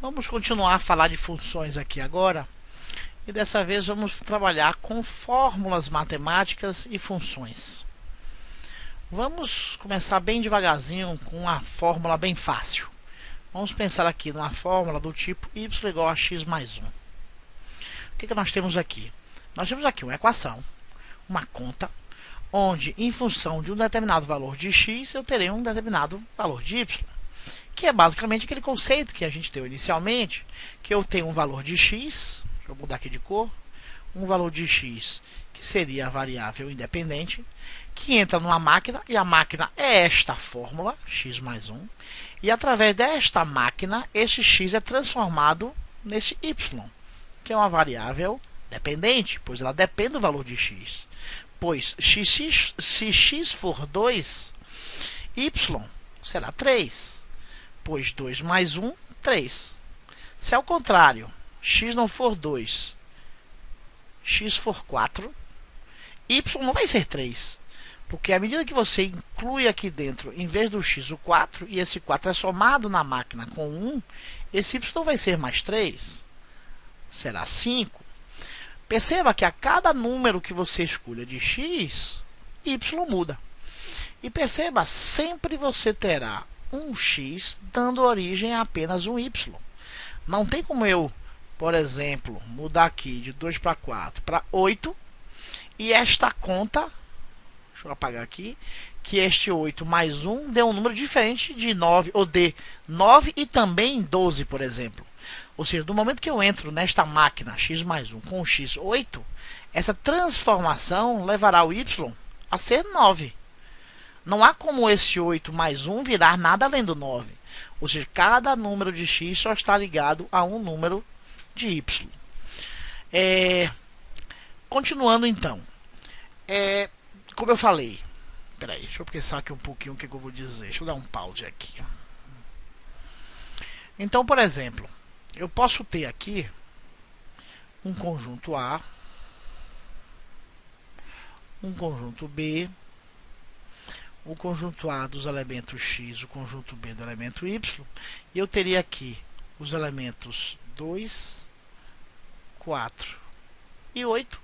Vamos continuar a falar de funções aqui agora. E dessa vez vamos trabalhar com fórmulas matemáticas e funções. Vamos começar bem devagarzinho com uma fórmula bem fácil. Vamos pensar aqui numa fórmula do tipo y igual a x mais 1. O que nós temos aqui? Nós temos aqui uma equação, uma conta, onde em função de um determinado valor de x, eu terei um determinado valor de y. Que é basicamente aquele conceito que a gente deu inicialmente, que eu tenho um valor de x, deixa eu mudar aqui de cor, um valor de x, que seria a variável independente, que entra numa máquina, e a máquina é esta fórmula, x mais 1, e através desta máquina, esse x é transformado nesse y, que é uma variável dependente, pois ela depende do valor de x. Pois se x for 2, y será 3. Pois 2 mais 1, 3. Se ao contrário, x não for 2, x for 4, y não vai ser 3. Porque à medida que você inclui aqui dentro, em vez do x, o 4, e esse 4 é somado na máquina com 1, esse y não vai ser mais 3, será 5. Perceba que a cada número que você escolha de x, y muda. E perceba, sempre você terá um x dando origem a apenas um y. Não tem como eu, por exemplo, mudar aqui de 2 para 4 para 8 e esta conta, deixa eu apagar aqui, que este 8 mais 1 dê um número diferente de 9, ou de 9 e também 12, por exemplo. Ou seja, do momento que eu entro nesta máquina x mais 1 com x8, essa transformação levará o y a ser 9. Não há como esse 8 mais 1 virar nada além do 9. Ou seja, cada número de x só está ligado a um número de y. Continuando então. Como eu falei. Peraí, deixa eu pensar aqui um pouquinho o que eu vou dizer. Deixa eu dar um pause aqui. Então, por exemplo, eu posso ter aqui um conjunto A, um conjunto B, o conjunto A dos elementos x, o conjunto B do elemento y, e eu teria aqui os elementos 2, 4 e 8,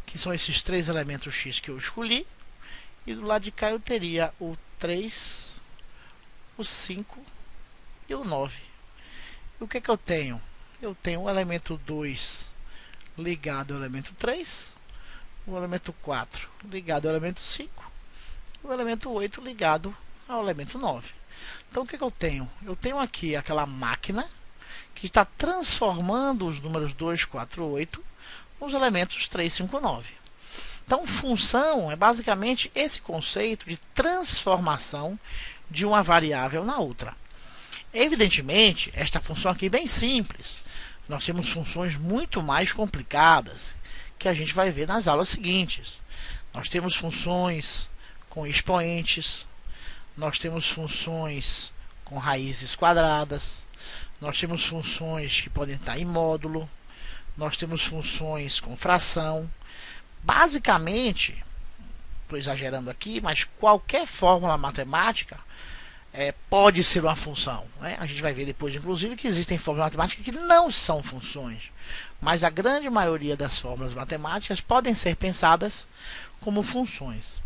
que são esses três elementos x que eu escolhi, e do lado de cá eu teria o 3, o 5 e o 9. E o que eu tenho? Eu tenho o elemento 2 ligado ao elemento 3, o elemento 4 ligado ao elemento 5, o elemento 8 ligado ao elemento 9. Então o que eu tenho? Eu tenho aqui aquela máquina que está transformando os números 2, 4, 8 nos elementos 3, 5, 9. Então função é basicamente esse conceito de transformação de uma variável na outra. Evidentemente, esta função aqui é bem simples. Nós temos funções muito mais complicadas que a gente vai ver nas aulas seguintes. Nós temos funções com expoentes, nós temos funções com raízes quadradas, nós temos funções que podem estar em módulo, nós temos funções com fração. Basicamente, estou exagerando aqui, mas qualquer fórmula matemática pode ser uma função, né? A gente vai ver depois, inclusive, que existem fórmulas matemáticas que não são funções, mas a grande maioria das fórmulas matemáticas podem ser pensadas como funções.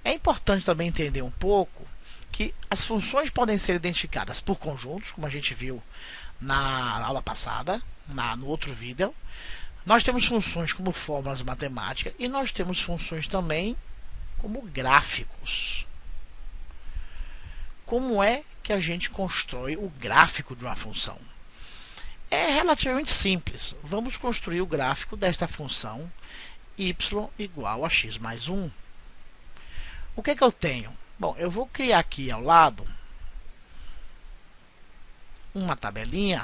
É importante também entender um pouco que as funções podem ser identificadas por conjuntos, como a gente viu na aula passada, no outro vídeo. Nós temos funções como fórmulas matemáticas e nós temos funções também como gráficos. Como é que a gente constrói o gráfico de uma função? É relativamente simples. Vamos construir o gráfico desta função y igual a x mais 1. O que eu tenho? Bom, eu vou criar aqui ao lado uma tabelinha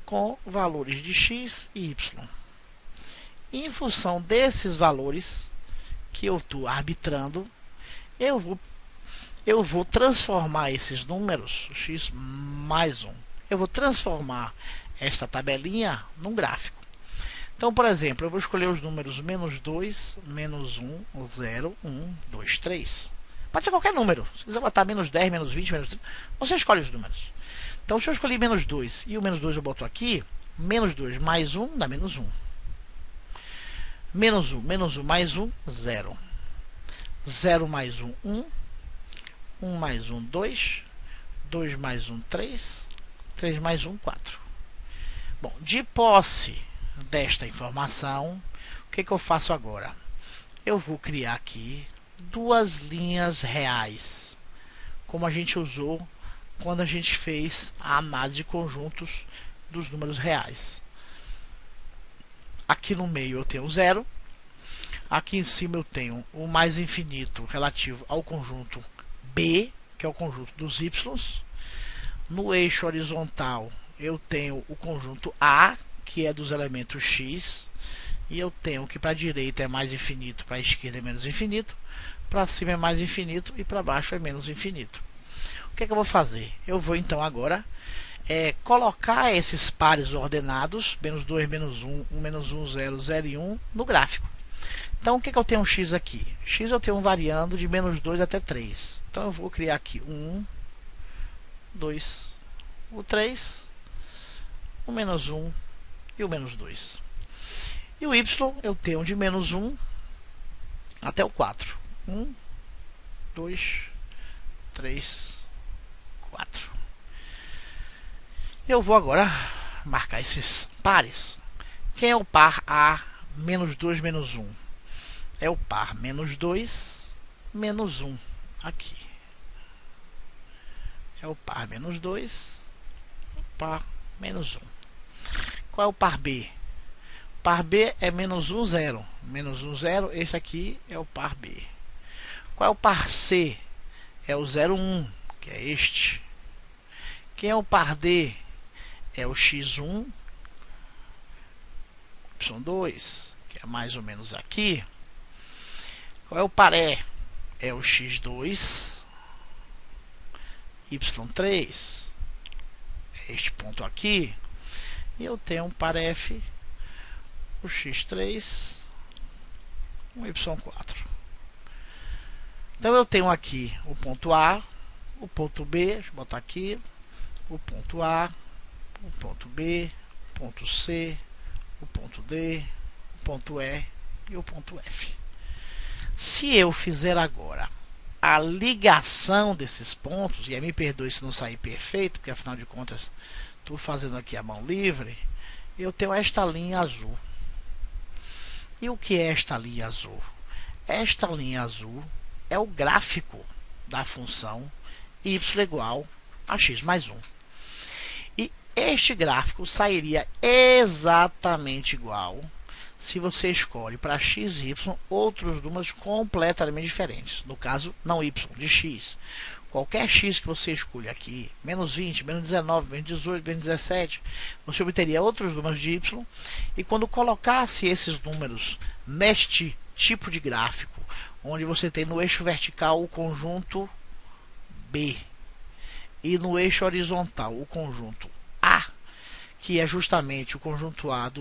com valores de x e y. E em função desses valores que eu estou arbitrando, eu vou transformar esses números, x mais 1, eu vou transformar esta tabelinha num gráfico. Então, por exemplo, eu vou escolher os números menos 2, menos 1, 0, 1, 2, 3. Pode ser qualquer número. Se quiser botar menos 10, menos 20, menos 30, você escolhe os números. Então, se eu escolhi menos 2 e o menos 2 eu boto aqui, menos 2 mais 1 dá menos 1. Menos 1 mais 1, 0. 0 mais 1, 1. 1 mais 1, 2. 2 mais 1, 3. 3 mais 1, 4. Bom, de posse desta informação, o que eu faço agora? Eu vou criar aqui duas linhas reais, como a gente usou quando a gente fez a análise de conjuntos dos números reais. Aqui no meio eu tenho 0, aqui em cima eu tenho o mais infinito relativo ao conjunto B, que é o conjunto dos y. No eixo horizontal eu tenho o conjunto A, que é dos elementos x, e eu tenho que para a direita é mais infinito, para a esquerda é menos infinito, para cima é mais infinito e para baixo é menos infinito. O que é que eu vou fazer? Eu vou então agora colocar esses pares ordenados, menos 2, menos 1, 1, menos 1, 0, 0 e 1, no gráfico. Então, o que eu tenho um x aqui? X eu tenho variando de menos 2 até 3. Então, eu vou criar aqui 1, 2, o 3, o menos 1 e o menos 2. E o y eu tenho de menos 1 até o 4. 1, 2, 3, 4. Eu vou agora marcar esses pares. Quem é o par A menos 2 menos 1? É o par menos 2 menos 1. Aqui. É o par menos 2, par menos 1. Qual é o par B? O par B é menos 1, 0. Menos 1, 0. Esse aqui é o par B. Qual é o par C? É o 0, 1, que é este. Quem é o par D? É o x1, y2, que é mais ou menos aqui. Qual é o par E? É o x2, y3, é este ponto aqui. E eu tenho um par F, o x3, o y4. Então eu tenho aqui o ponto A, o ponto B, deixa eu botar aqui, o ponto A, o ponto B, o ponto C, o ponto D, o ponto E e o ponto F. Se eu fizer agora a ligação desses pontos, e me perdoe se não sair perfeito, porque afinal de contas estou fazendo aqui a mão livre, eu tenho esta linha azul. E o que é esta linha azul? Esta linha azul é o gráfico da função y igual a x mais 1. Este gráfico sairia exatamente igual se você escolhe para x e y outros números completamente diferentes. No caso, não y, de x. Qualquer x que você escolha aqui, menos 20, menos 19, menos 18, menos 17, você obteria outros números de y. E quando colocasse esses números neste tipo de gráfico, onde você tem no eixo vertical o conjunto B e no eixo horizontal o conjunto A, que é justamente o conjunto A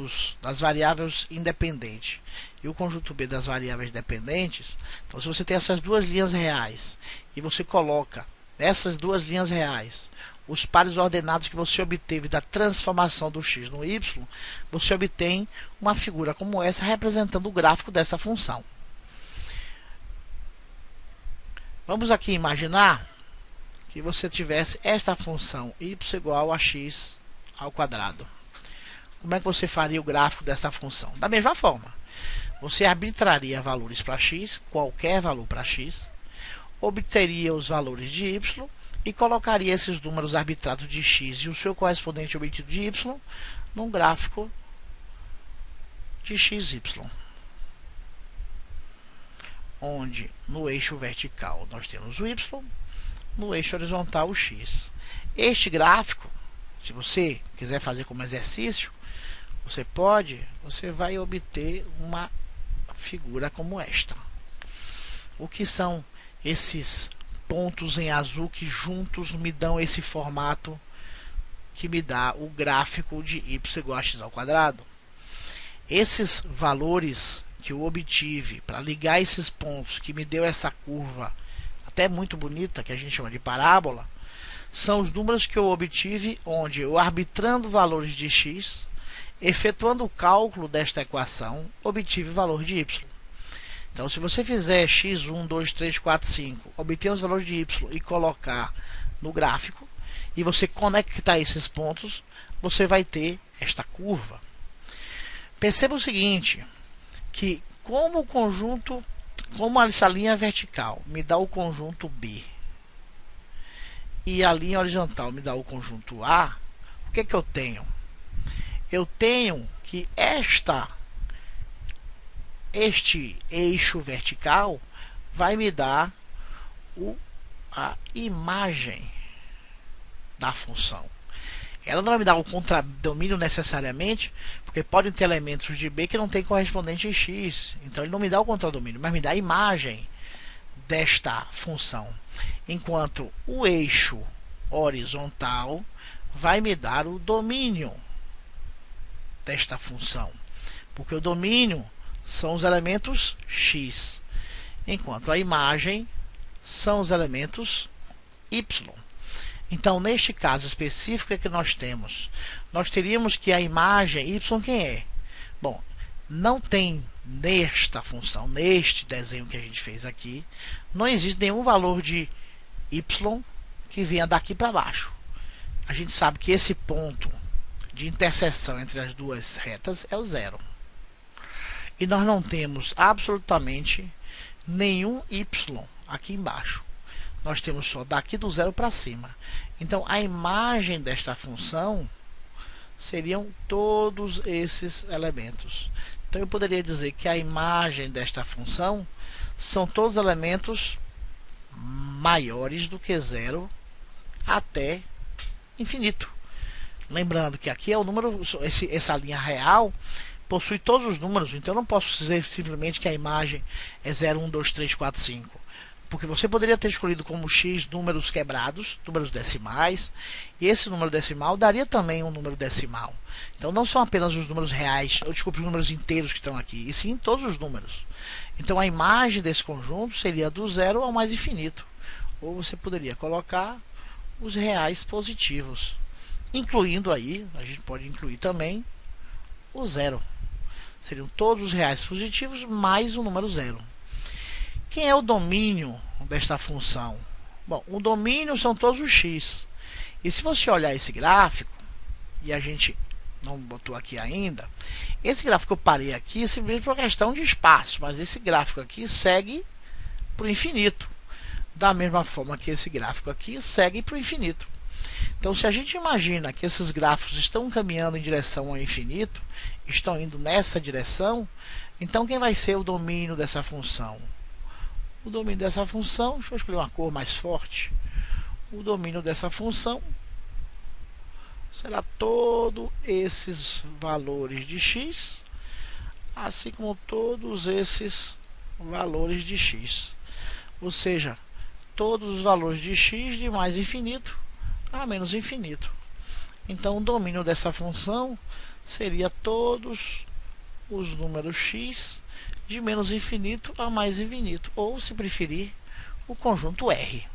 das variáveis independentes e o conjunto B das variáveis dependentes. Então, se você tem essas duas linhas reais e você coloca nessas duas linhas reais os pares ordenados que você obteve da transformação do x no y, você obtém uma figura como essa representando o gráfico dessa função. Vamos aqui imaginar que você tivesse esta função y igual a x ao quadrado. Como é que você faria o gráfico dessa função? Da mesma forma, você arbitraria valores para x, qualquer valor para x, obteria os valores de y e colocaria esses números arbitrados de x e o seu correspondente obtido de y num gráfico de xy, onde no eixo vertical nós temos o y, no eixo horizontal o x. Este gráfico, se você quiser fazer como exercício, você vai obter uma figura como esta. O que são esses pontos em azul que juntos me dão esse formato que me dá o gráfico de y igual a x ao quadrado? Esses valores que eu obtive para ligar esses pontos, que me deu essa curva até muito bonita, que a gente chama de parábola, são os números que eu obtive onde eu, arbitrando valores de x, efetuando o cálculo desta equação, obtive o valor de y. Então, se você fizer x1, 2, 3, 4, 5, obter os valores de y e colocar no gráfico, e você conectar esses pontos, você vai ter esta curva. Perceba o seguinte, que como essa linha vertical me dá o conjunto B, e a linha horizontal me dá o conjunto A, o que eu tenho? Eu tenho que este eixo vertical vai me dar a imagem da função. Ela não vai me dar o contradomínio necessariamente, porque podem ter elementos de B que não tem correspondente em x. Então ele não me dá o contradomínio, mas me dá a imagem desta função. Enquanto o eixo horizontal vai me dar o domínio desta função, porque o domínio são os elementos x, enquanto a imagem são os elementos y. Então, neste caso específico é que nós temos, nós teríamos que a imagem y quem é? Bom, não tem nesta função, neste desenho que a gente fez aqui, não existe nenhum valor de y que venha daqui para baixo. A gente sabe que esse ponto de interseção entre as duas retas é o zero. E nós não temos absolutamente nenhum y aqui embaixo. Nós temos só daqui do zero para cima. Então, a imagem desta função seriam todos esses elementos. Então, eu poderia dizer que a imagem desta função são todos os elementos maiores do que zero até infinito. Lembrando que aqui é o número, essa linha real possui todos os números, então eu não posso dizer simplesmente que a imagem é 0, 1, 2, 3, 4, 5. Porque você poderia ter escolhido como x números quebrados, números decimais, e esse número decimal daria também um número decimal. Então não são apenas os números reais, ou desculpe, os números inteiros que estão aqui, e sim todos os números. Então a imagem desse conjunto seria do zero ao mais infinito. Ou você poderia colocar os reais positivos, incluindo aí, a gente pode incluir também o zero. Seriam todos os reais positivos mais o número zero. Quem é o domínio desta função? Bom, o domínio são todos os x. E se você olhar esse gráfico, e a gente não botou aqui ainda, esse gráfico eu parei aqui simplesmente por questão de espaço, mas esse gráfico aqui segue para o infinito. Da mesma forma que esse gráfico aqui segue para o infinito. Então, se a gente imagina que esses gráficos estão caminhando em direção ao infinito, estão indo nessa direção, então quem vai ser o domínio dessa função? O domínio dessa função, deixa eu escolher uma cor mais forte. O domínio dessa função será todos esses valores de x, assim como todos esses valores de x. Ou seja, todos os valores de x de mais infinito a menos infinito. Então, o domínio dessa função seria todos os números x de menos infinito a mais infinito, ou, se preferir, o conjunto R.